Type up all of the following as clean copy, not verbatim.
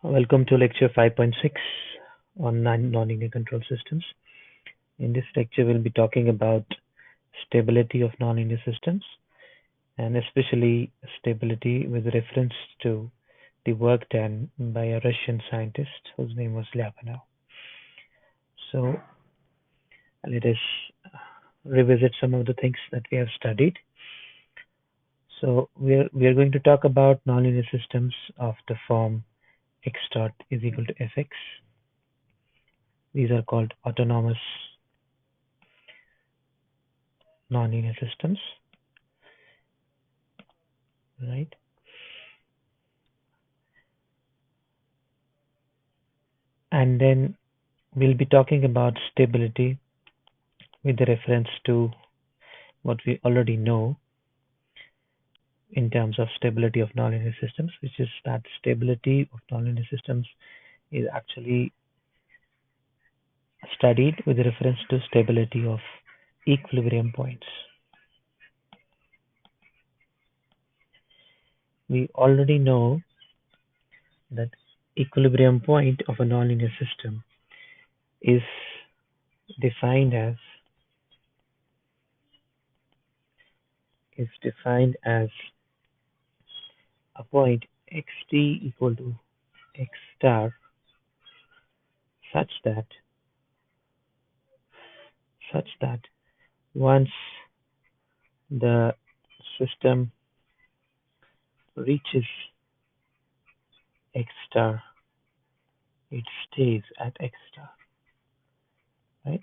Welcome to lecture 5.6 on nonlinear control systems. In this lecture, we'll be talking about stability of nonlinear systems, and especially stability with reference to the work done by a Russian scientist whose name was Lyapunov. So let us revisit some of the things that we have studied. So we are going to talk about nonlinear systems of the form x dot is equal to fx. These are called autonomous nonlinear systems, right? And then we'll be talking about stability with the reference to what we already know in terms of stability of nonlinear systems, which is that stability of nonlinear systems is actually studied with reference to stability of equilibrium points. We already know that equilibrium point of a nonlinear system is defined as a point xt equal to x star such that once the system reaches x star, it stays at x star, right?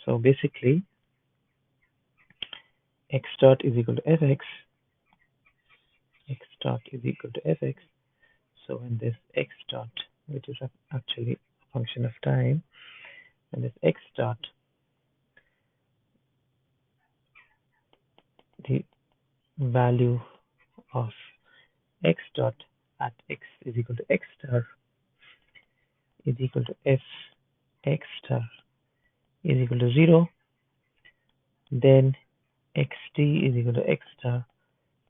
So basically, x dot is equal to fx, x dot is equal to fx. So when this x dot, which is actually a function of time, and this x dot, the value of x dot at x is equal to x star is equal to f x star is equal to 0, then xt is equal to x star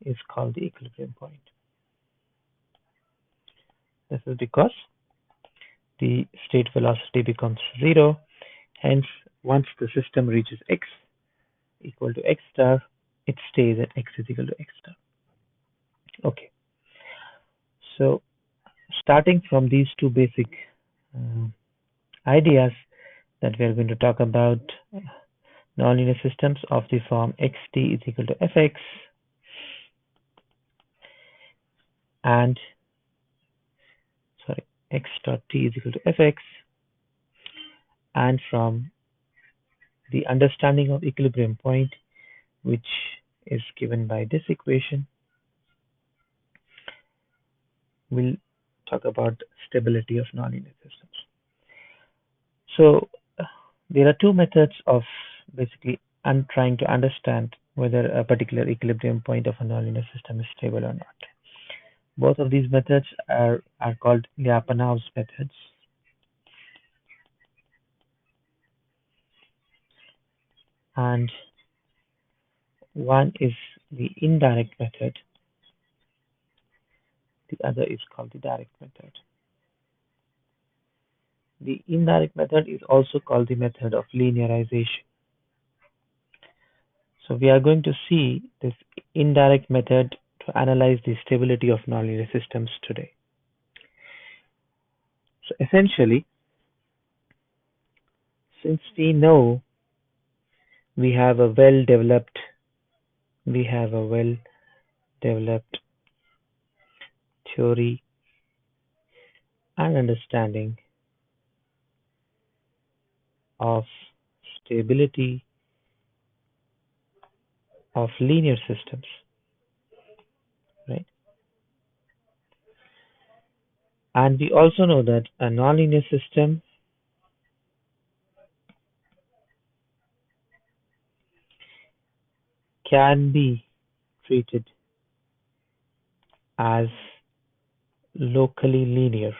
is called the equilibrium point. This is because the state velocity becomes 0. Hence, once the system reaches x equal to x star, it stays at x is equal to x star. Okay. So, starting from these two basic ideas that we are going to talk about nonlinear systems of the form xt is equal to fx and x dot t is equal to fx, and from the understanding of equilibrium point, which is given by this equation, we'll talk about stability of nonlinear systems. So there are two methods of basically trying to understand whether a particular equilibrium point of a nonlinear system is stable or not. Both of these methods are called Lyapunov's methods. And one is the indirect method. The other is called the direct method. The indirect method is also called the method of linearization. So we are going to see this indirect method to analyze the stability of nonlinear systems today. So essentially, since we know we have a well-developed theory and understanding of stability of linear systems, right? And we also know that a nonlinear system can be treated as locally linear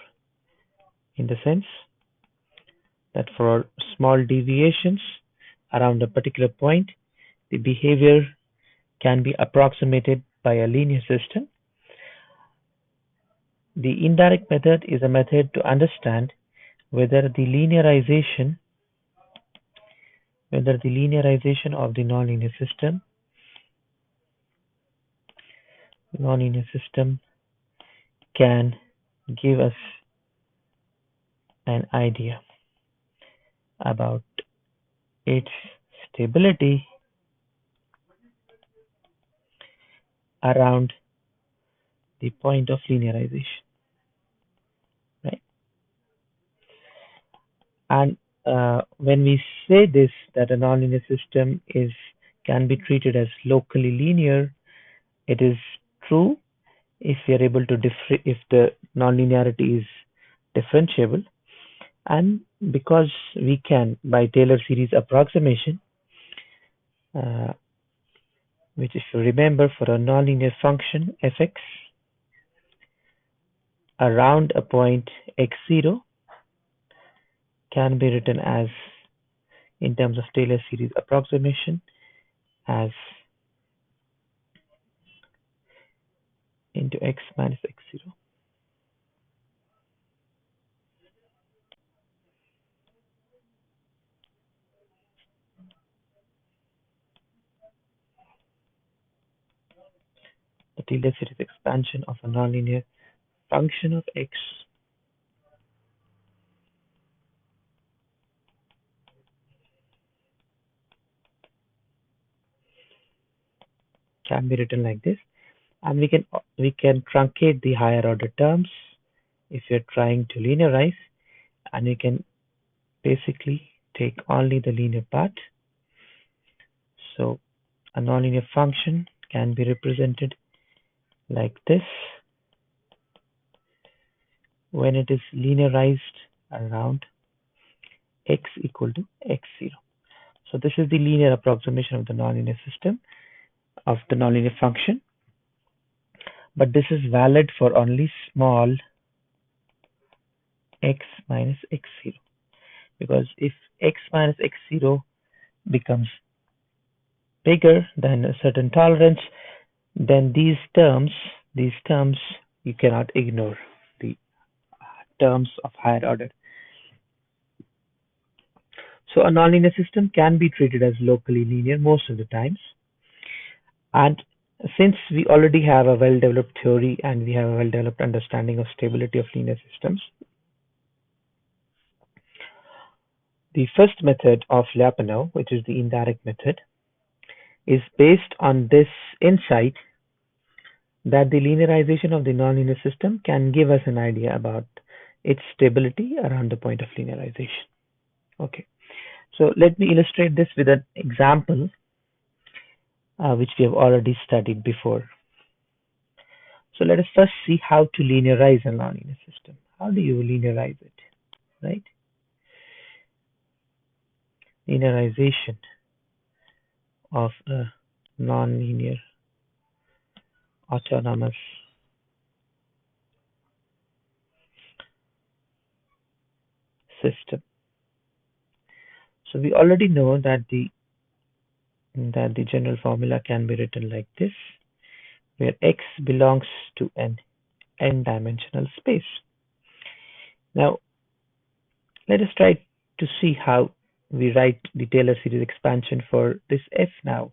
in the sense that for small deviations around a particular point, the behavior can be approximated by a linear system The indirect method is a method to understand whether the linearization of the nonlinear system can give us an idea about its stability around the point of linearization, right? And when we say this, that a nonlinear system can be treated as locally linear, it is true if we are able to if the nonlinearity is differentiable, and because we can, by Taylor series approximation, uh, which, if you remember, for a nonlinear function fx around a point x0 can be written as, in terms of Taylor series approximation, as into x minus x0. The Taylor series expansion of a nonlinear function of x can be written like this, and we can truncate the higher order terms if you're trying to linearize, and we can basically take only the linear part. So a nonlinear function can be represented like this when it is linearized around x equal to x0. So this is the linear approximation of the nonlinear system, of the nonlinear function, but this is valid for only small x minus x0, because if x minus x0 becomes bigger than a certain tolerance, then these terms you cannot ignore, the terms of higher order. So a nonlinear system can be treated as locally linear most of the times, and since we already have a well-developed theory and we have a well-developed understanding of stability of linear systems, the first method of Lyapunov, which is the indirect method, is based on this insight that the linearization of the nonlinear system can give us an idea about its stability around the point of linearization. Okay, so let me illustrate this with an example which we have already studied before. So let us first see how to linearize a nonlinear system. How do you linearize it, right? Linearization of a nonlinear autonomous system. So we already know that the general formula can be written like this, where x belongs to an n-dimensional space. Now, let us try to see how we write the Taylor series expansion for this f now,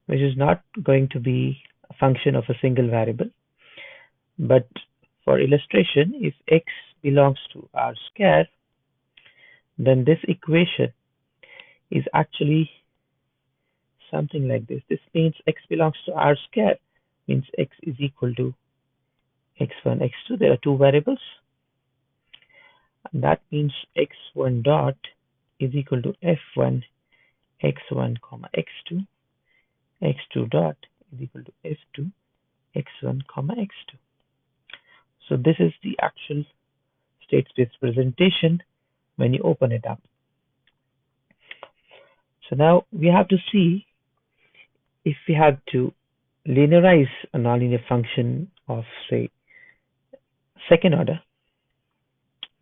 which is not going to be a function of a single variable, but for illustration, if x belongs to R square, then this equation is actually something like this. This means x belongs to R square, means x is equal to x1, x2. There are two variables, and that means x1 dot is equal to f1 x1 comma x2, x2 dot is equal to f2 x1 comma x2. So this is the actual state space presentation when you open it up. So now we have to see if we have to linearize a nonlinear function of, say, second order,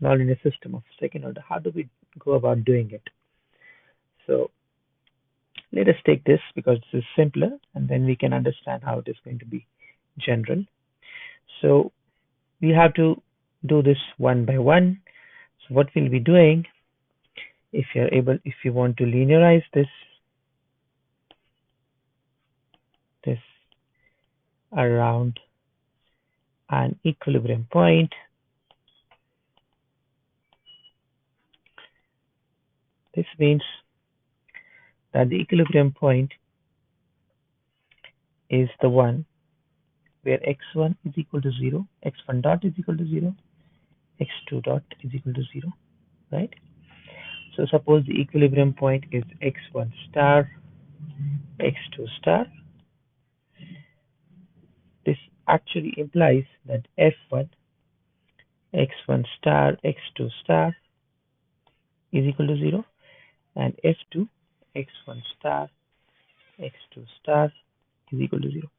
nonlinear system of second order. How do we go about doing it? So let us take this because this is simpler, and then we can understand how it is going to be general. So we have to do this one by one. So what we'll be doing, if you want to linearize this around an equilibrium point, this means that the equilibrium point is the one where x1 is equal to 0, x1 dot is equal to 0, x2 dot is equal to 0, right? So suppose the equilibrium point is x1 star, x2 star. This actually implies that f1 x1 star x2 star is equal to 0 and f2 x1 star x2 star is equal to 0,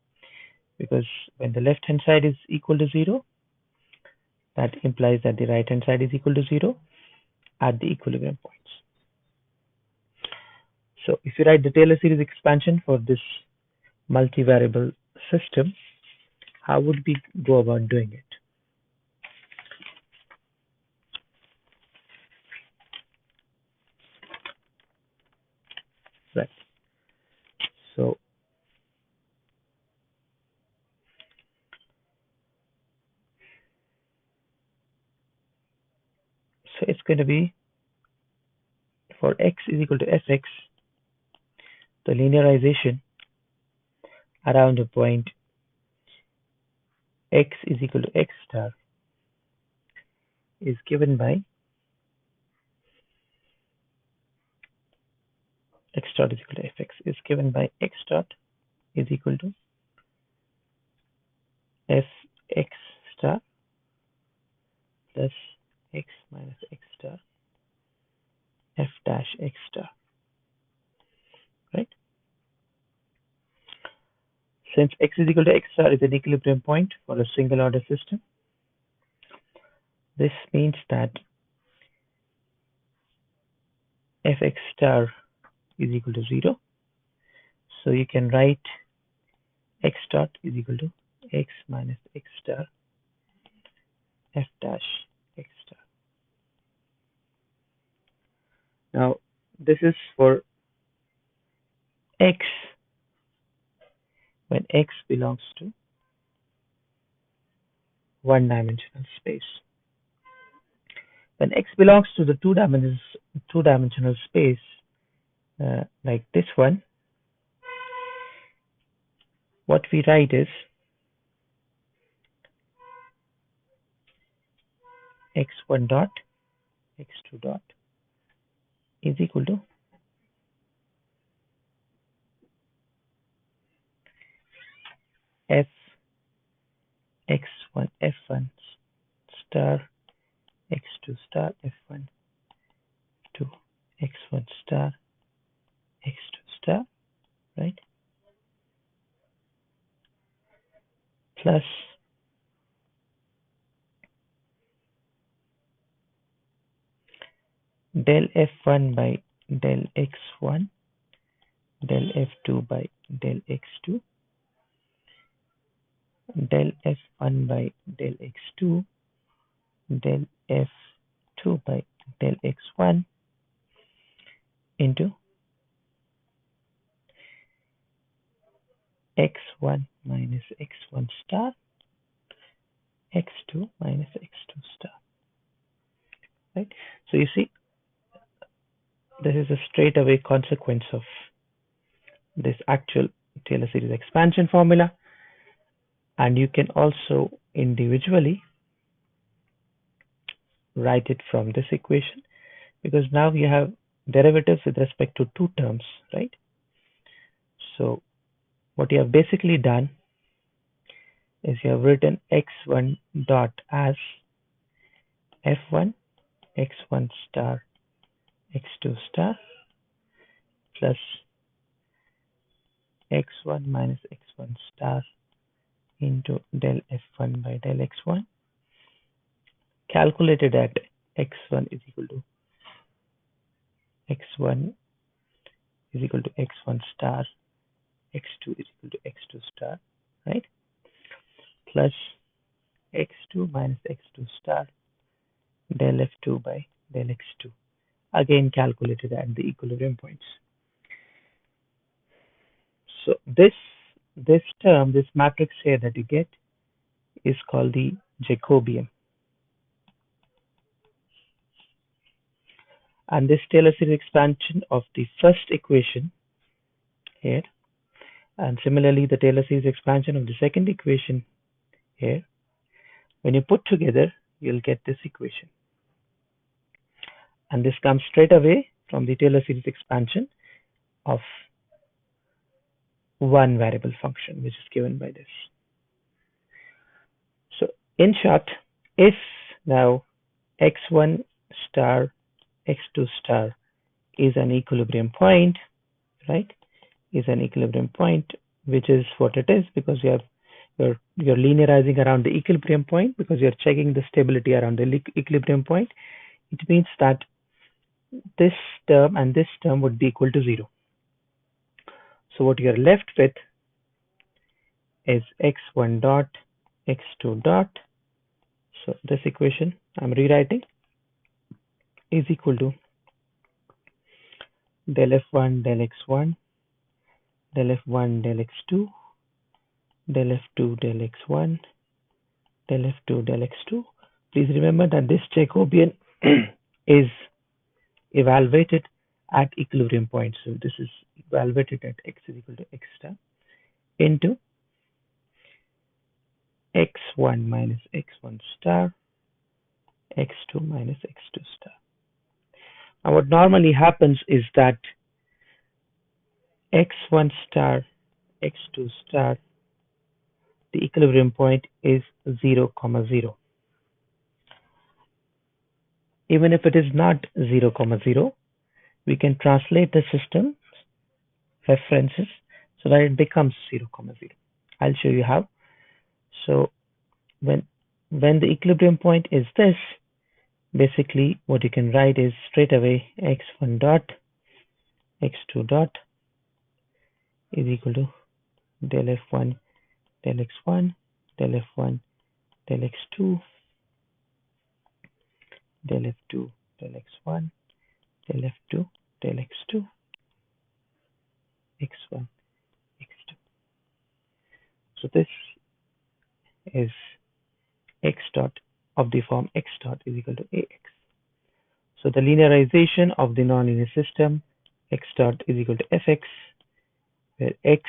because when the left hand side is equal to 0, that implies that the right hand side is equal to 0 at the equilibrium points. So if you write the Taylor series expansion for this multivariable system, how would we go about doing it? Right. So it's going to be, for x is equal to fx, the linearization around a point x is equal to x star is given by x dot is equal to fx is given by x dot is equal to fx star plus x minus x star f dash x star, right? Since x is equal to x star is an equilibrium point for a single order system, this means that fx star is equal to 0. So you can write x dot is equal to x minus x star f dash x star. Now this is for x when x belongs to one-dimensional space. When x belongs to the two-dimensional space, like this one, what we write is x1 dot x2 dot is equal to f x1 f1 star x2 star f1 to x1 star x2 star, right? Plus del f1 by del x1 del f2 by del x2 del f1 by del x2 del f2 by del x1 into x1 minus x1 star x2 minus x2 star, right? So you see, this is a straight away consequence of this actual Taylor series expansion formula, and you can also individually write it from this equation, because now you have derivatives with respect to two terms, right? So what you have basically done is you have written x1 dot as f1 x1 star x2 star plus x1 minus x1 star into del f1 by del x1 calculated at x1 is equal to x1 is equal to x1 star x2 is equal to x2 star, right? Plus x2 minus x2 star del f2 by del x2, again calculated at the equilibrium points. So this term, this matrix here that you get is called the Jacobian. And this Taylor series expansion of the first equation here, and similarly the Taylor series expansion of the second equation here, when you put together, you'll get this equation. And this comes straight away from the Taylor series expansion of one variable function, which is given by this. So in short, if now x1 star x2 star is an equilibrium point, right, is an equilibrium point, which is what it is, because you're linearizing around the equilibrium point, because you're checking the stability around the equilibrium point. It means that this term and this term would be equal to 0. So what you're left with is x1 dot x2 dot, so this equation I'm rewriting, is equal to del f1 del x1 del f1 del x2 del f2 del x1 del f2 del x2. Please remember that this Jacobian is evaluated at equilibrium point. So this is evaluated at x is equal to x star into x1 minus x1 star x2 minus x2 star. Now what normally happens is that x1 star x2 star, the equilibrium point is 0, 0. Even if it is not 0, 0, we can translate the system references so that it becomes 0, 0. I'll show you how. So when the equilibrium point is this, basically what you can write is straight away x1 dot x2 dot is equal to del f1 del x1 del f1 del x2 del f2 del x1 del f2 del x2 x1 x2. So this is x dot of the form x dot is equal to ax. So the linearization of the nonlinear system, x dot is equal to fx, where x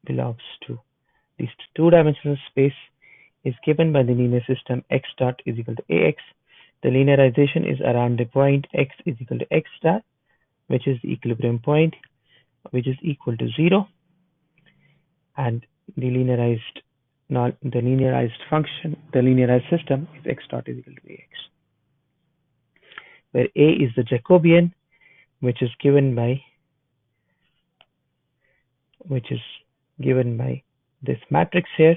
belongs to this two-dimensional space, is given by the linear system x dot is equal to ax. The linearization is around the point x is equal to x star, which is the equilibrium point, which is equal to 0, and the linearized function, the linearized system is x dot is equal to ax, where a is the Jacobian, which is given by this matrix here,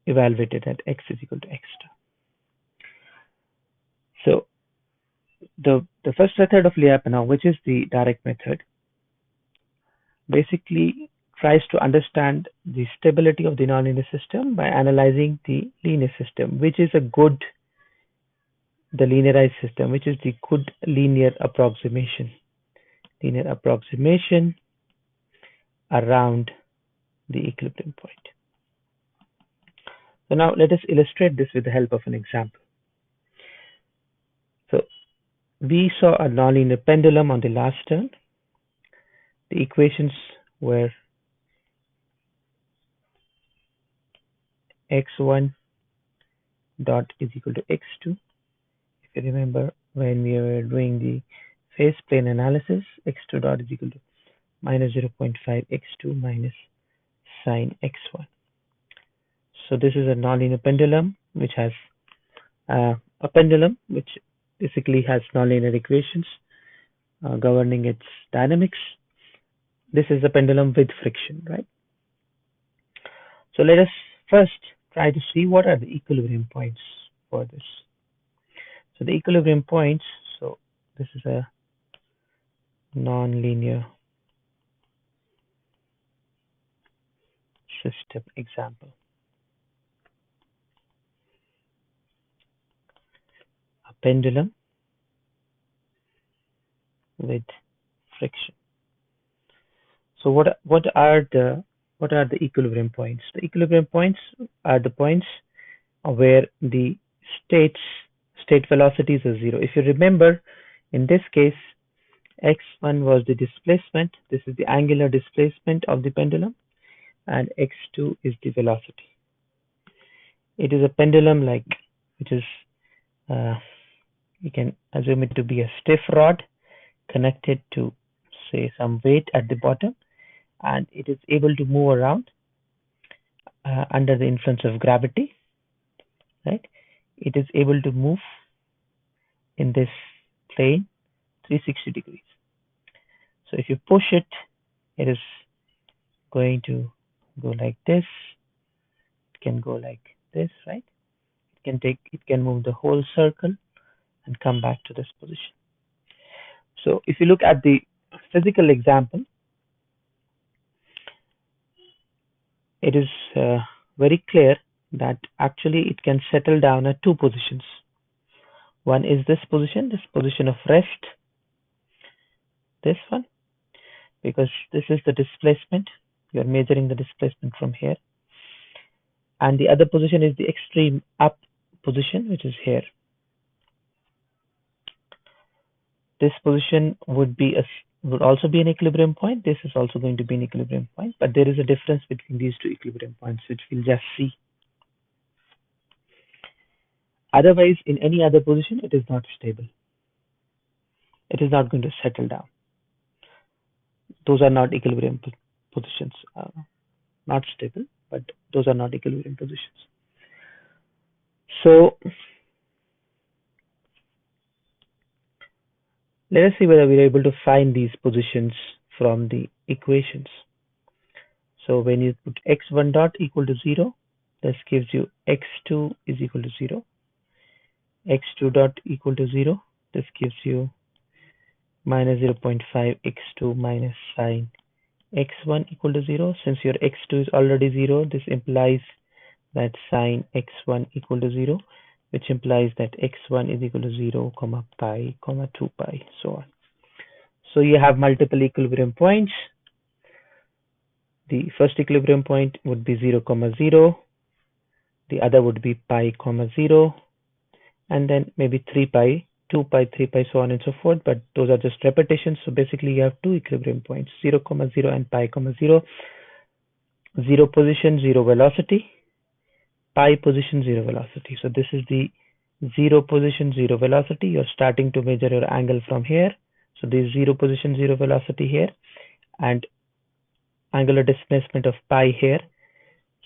evaluated at x is equal to x star. So the first method of Lyapunov, which is the direct method, basically tries to understand the stability of the nonlinear system by analyzing the linear system, which is the linearized system, which is the good linear approximation around the equilibrium point. So now let us illustrate this with the help of an example. So we saw a nonlinear pendulum on the last turn. The equations were x1 dot is equal to x2. If you remember, when we were doing the phase plane analysis, x2 dot is equal to minus 0.5 x2 minus sine x1. So this is a nonlinear pendulum which has a pendulum which basically has nonlinear equations governing its dynamics. This is a pendulum with friction, right? So let us first try to see what are the equilibrium points for this. So the equilibrium points, so this is a nonlinear system example. pendulum with friction. So what are the equilibrium points? The equilibrium points are the points where the state velocities are zero. If you remember, in this case, x1 was the displacement. This is the angular displacement of the pendulum, and x2 is the velocity. It is a pendulum which is you can assume it to be a stiff rod connected to, say, some weight at the bottom, and it is able to move around under the influence of gravity, right? It is able to move in this plane 360 degrees. So if you push it, it is going to go like this. It can go like this, right? It can move the whole circle and come back to this position. So if you look at the physical example, it is very clear that actually it can settle down at two positions. One is this position of rest, this one, because this is the displacement. You're measuring the displacement from here. And the other position is the extreme up position, which is here. This position would also be an equilibrium point. This is also going to be an equilibrium point, but there is a difference between these two equilibrium points, which we'll just see. Otherwise, in any other position, it is not stable. It is not going to settle down. Those are not equilibrium positions. Not stable, but those are not equilibrium positions. So let us see whether we are able to find these positions from the equations. So when you put x1 dot equal to 0, this gives you x2 is equal to 0. x2 dot equal to 0, this gives you minus 0.5 x2 minus sine x1 equal to 0. Since your x2 is already 0, this implies that sine x1 equal to 0, which implies that x1 is equal to 0, comma pi, comma 2 pi, so on. So you have multiple equilibrium points. The first equilibrium point would be 0, comma 0. The other would be pi, comma 0. And then maybe 3 pi, 2 pi, 3 pi, so on and so forth. But those are just repetitions. So basically you have two equilibrium points, 0, comma 0 and pi, comma 0. 0 position, 0 velocity. Pi position, 0 velocity. So this is the 0 position, 0 velocity. You're starting to measure your angle from here. So this is 0 position, 0 velocity here, and angular displacement of pi here.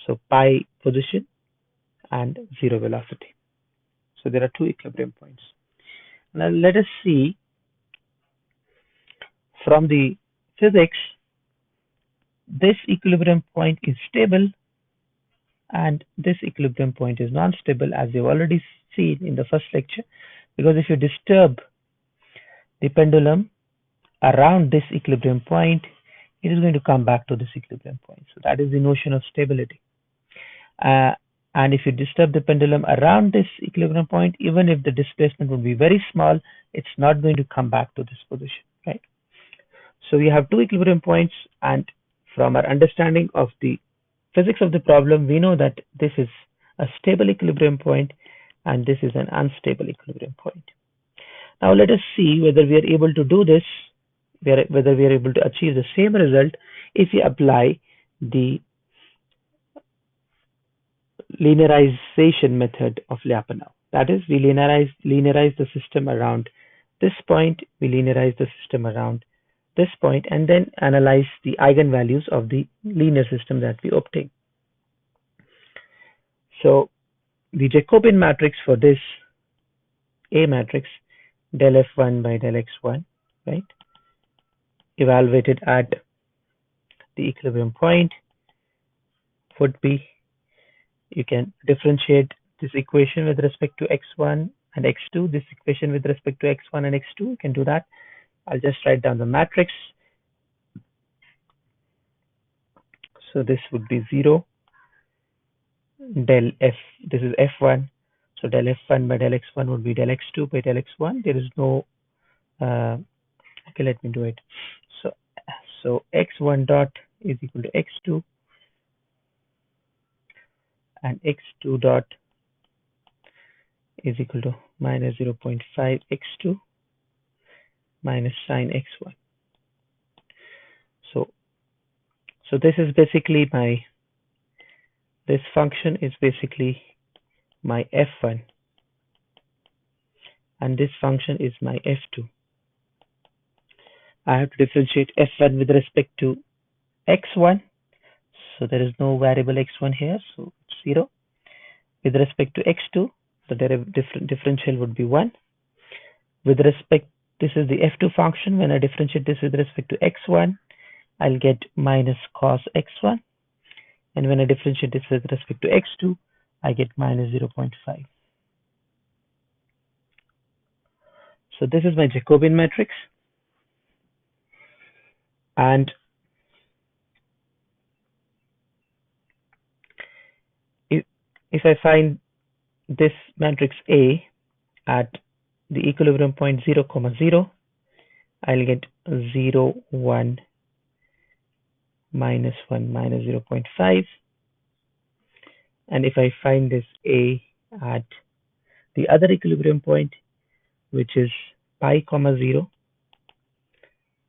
So pi position and 0 velocity. So there are two equilibrium points. Now let us see from the physics, this equilibrium point is stable and this equilibrium point is non-stable, as we've already seen in the first lecture, because if you disturb the pendulum around this equilibrium point, it is going to come back to this equilibrium point. So that is the notion of stability. And if you disturb the pendulum around this equilibrium point, even if the displacement would be very small, it's not going to come back to this position, right? So we have two equilibrium points, and from our understanding of the physics of the problem, we know that this is a stable equilibrium point and this is an unstable equilibrium point. Now let us see whether we are able to do this, whether we are able to achieve the same result if we apply the linearization method of Lyapunov. That is, we linearize the system around this point, we linearize the system around this point, and then analyze the eigenvalues of the linear system that we obtain. So the Jacobian matrix for this A matrix, del f1 by del x1, right, evaluated at the equilibrium point would be, you can differentiate this equation with respect to x1 and x2, this equation with respect to x1 and x2, you can do that. I'll just write down the matrix. So this would be 0 del f, this is f1, So del f1 by del x1 would be del x2 by del x1. There is no, okay, let me do it. So x1 dot is equal to x2, and x2 dot is equal to minus 0.5 x2 minus sine x1. So this is basically this function is basically my f1, and this function is my f2. I have to differentiate f1 with respect to x1, so there is no variable x1 here, so it's 0. With respect to x2, the differential would be 1. With respect, this is the f2 function. When I differentiate this with respect to x1, I'll get minus cos x1, and when I differentiate this with respect to x2, I get minus 0.5. So this is my Jacobian matrix, and if I find this matrix A at the equilibrium point 0, 0, I'll get 0, 1, minus 1, minus 0.5. And if I find this A at the other equilibrium point, which is pi, 0,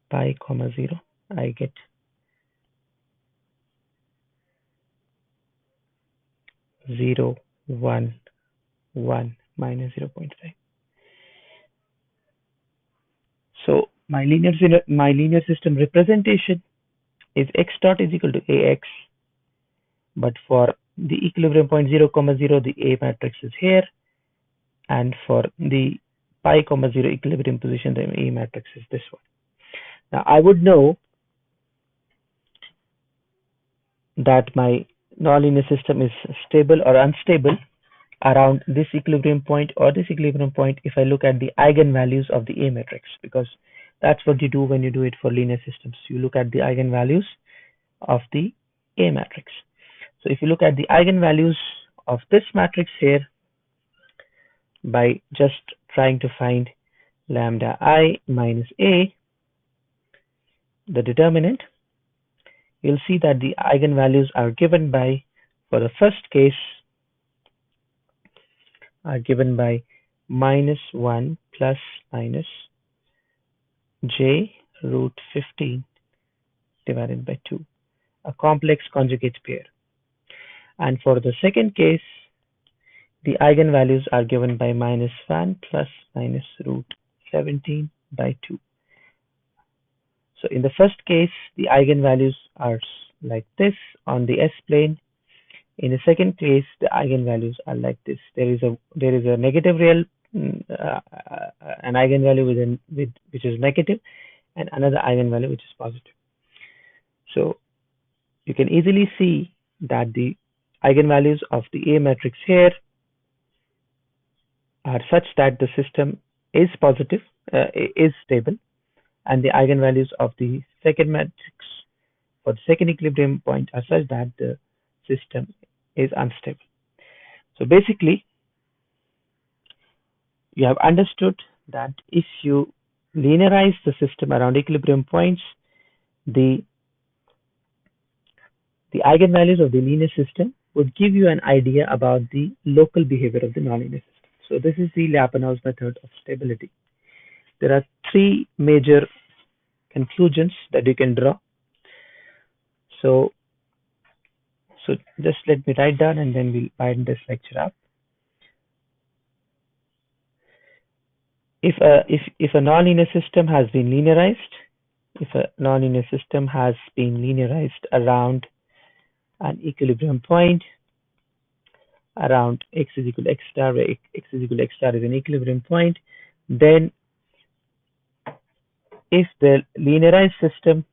pi, 0, I get 0, 1, 1, minus 0.5. So my linear system representation is x dot is equal to ax, but for the equilibrium point 0, 0, the A matrix is here, and for the pi, 0 equilibrium position, the A matrix is this one. Now I would know that my nonlinear system is stable or unstable around this equilibrium point or this equilibrium point if I look at the eigenvalues of the A matrix, because that's what you do when you do it for linear systems. You look at the eigenvalues of the A matrix. So if you look at the eigenvalues of this matrix here by just trying to find lambda I minus A, the determinant, you'll see that the eigenvalues are given by, for the first case, are given by minus 1 plus minus j root 15 divided by 2, a complex conjugate pair. And for the second case, the eigenvalues are given by minus 1 plus minus root 17 by 2. So in the first case, the eigenvalues are like this on the S-plane. In the second case, the eigenvalues are like this. There is a negative real, an eigenvalue which is negative, and another eigenvalue which is positive. So you can easily see that the eigenvalues of the A matrix here are such that the system is positive, is stable, and the eigenvalues of the second matrix for the second equilibrium point are such that the system is unstable. So basically, you have understood that if you linearize the system around equilibrium points, the eigenvalues of the linear system would give you an idea about the local behavior of the nonlinear system. So this is the Lyapunov's method of stability. There are three major conclusions that you can draw. So just let me write down and then we'll wind this lecture up. If a nonlinear system has been linearized, around an equilibrium point around x is equal to x star, where x is equal to x star is an equilibrium point, then if the linearized system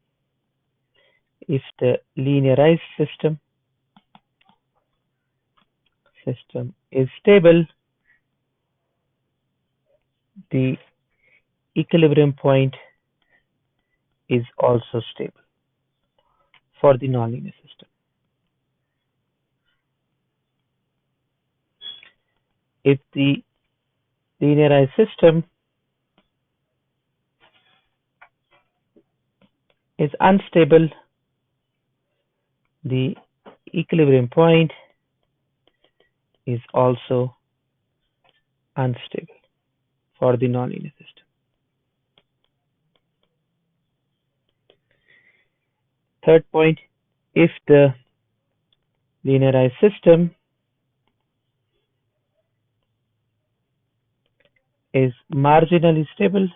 is stable, the equilibrium point is also stable for the nonlinear system. if the linearized system is unstable, the equilibrium point is also unstable for the nonlinear system. Third point, if the linearized system is marginally stable,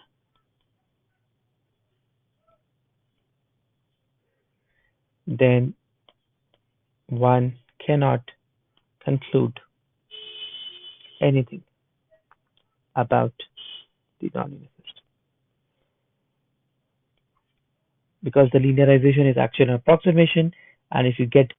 then one cannot conclude anything about the nonlinear system, because the linearization is actually an approximation, and if you get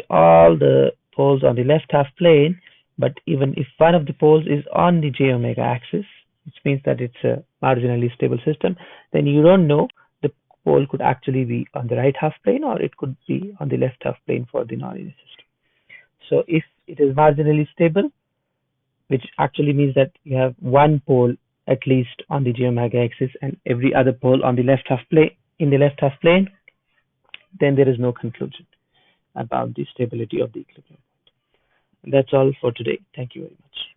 all the poles on the left half plane, but even if one of the poles is on the j omega axis, which means that it's a marginally stable system, then you don't know the pole could actually be on the right half plane or it could be on the left half plane for the nonlinear system. So if it is marginally stable, which actually means that you have one pole at least on the j omega axis and every other pole on the left half plane in the left half plane, then there is no conclusion about the stability of the equilibrium. That's all for today. Thank you very much.